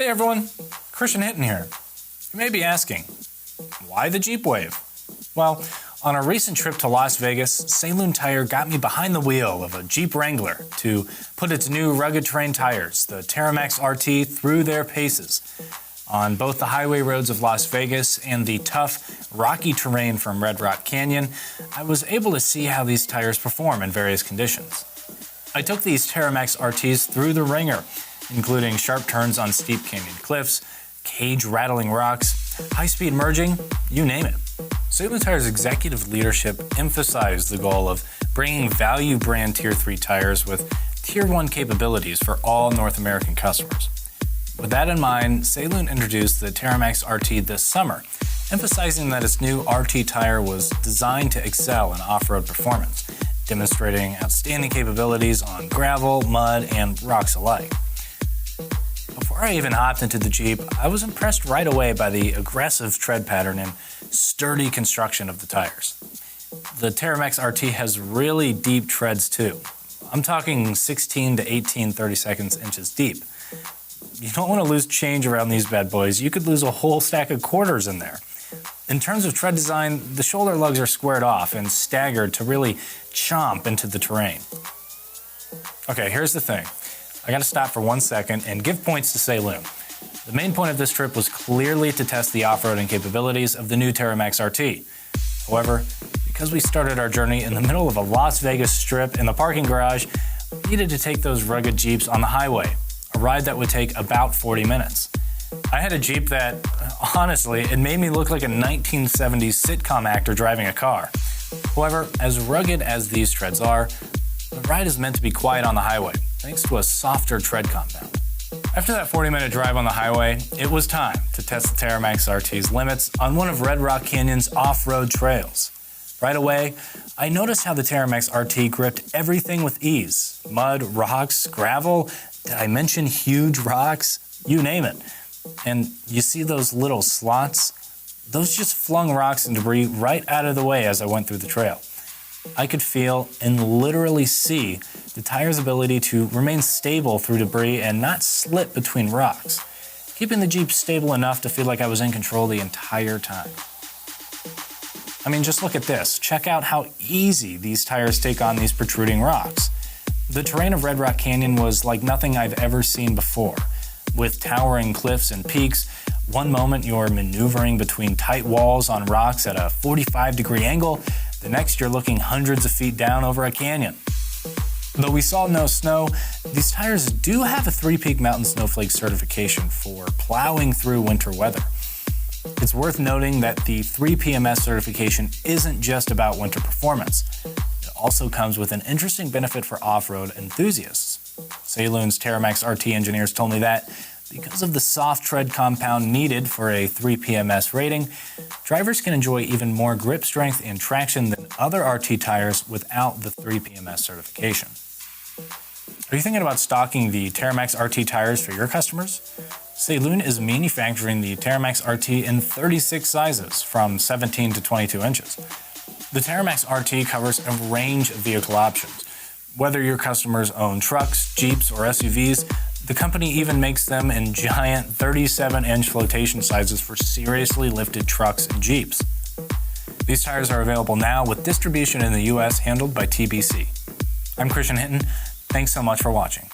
Hey everyone, Christian Hinton here. You may be asking, why the Jeep Wave? Well, on a recent trip to Las Vegas, Sailun Tire got me behind the wheel of a Jeep Wrangler to put its new rugged terrain tires, the TerraMax RT, through their paces. On both the highway roads of Las Vegas and the tough, rocky terrain from Red Rock Canyon, I was able to see how these tires perform in various conditions. I took these TerraMax RTs through the wringer, including sharp turns on steep canyon cliffs, cage-rattling rocks, high-speed merging, you name it. Sailun Tire's executive leadership emphasized the goal of bringing value brand Tier 3 tires with Tier 1 capabilities for all North American customers. With that in mind, Sailun introduced the TerraMax RT this summer, emphasizing that its new RT tire was designed to excel in off-road performance, demonstrating outstanding capabilities on gravel, mud, and rocks alike. Before I even hopped into the Jeep, I was impressed right away by the aggressive tread pattern and sturdy construction of the tires. The TerraMax RT has really deep treads too. I'm talking 16 to 18 32 inches deep. You don't want to lose change around these bad boys. You could lose a whole stack of quarters in there. In terms of tread design, the shoulder lugs are squared off and staggered to really chomp into the terrain. Okay, here's the thing. I gotta stop for 1 second and give points to Sailun. The main point of this trip was clearly to test the off-roading capabilities of the new TerraMax RT. However, because we started our journey in the middle of a Las Vegas strip in the parking garage, we needed to take those rugged Jeeps on the highway, a ride that would take about 40 minutes. I had a Jeep that, honestly, it made me look like a 1970s sitcom actor driving a car. However, as rugged as these treads are, the ride is meant to be quiet on the highway, thanks to a softer tread compound. After that 40-minute drive on the highway, it was time to test the TerraMax RT's limits on one of Red Rock Canyon's off-road trails. Right away, I noticed how the TerraMax RT gripped everything with ease. Mud, rocks, gravel, did I mention huge rocks? You name it. And you see those little slots? Those just flung rocks and debris right out of the way as I went through the trail. I could feel and literally see the tire's ability to remain stable through debris and not slip between rocks, keeping the Jeep stable enough to feel like I was in control the entire time. I mean, just look at this. Check out how easy these tires take on these protruding rocks. The terrain of Red Rock Canyon was like nothing I've ever seen before. With towering cliffs and peaks, one moment you're maneuvering between tight walls on rocks at a 45-degree angle, the next you're looking hundreds of feet down over a canyon. Though we saw no snow, these tires do have a 3-peak mountain snowflake certification for plowing through winter weather. It's worth noting that the 3PMS certification isn't just about winter performance. It also comes with an interesting benefit for off-road enthusiasts. Sailun's TerraMax RT engineers told me that because of the soft tread compound needed for a 3PMS rating, drivers can enjoy even more grip strength and traction than other RT tires without the 3PMS certification. Are you thinking about stocking the TerraMax RT tires for your customers? Sailun is manufacturing the TerraMax RT in 36 sizes, from 17 to 22 inches. The TerraMax RT covers a range of vehicle options. Whether your customers own trucks, Jeeps, or SUVs, the company even makes them in giant 37-inch flotation sizes for seriously lifted trucks and Jeeps. These tires are available now with distribution in the US handled by TBC. I'm Christian Hinton. Thanks so much for watching.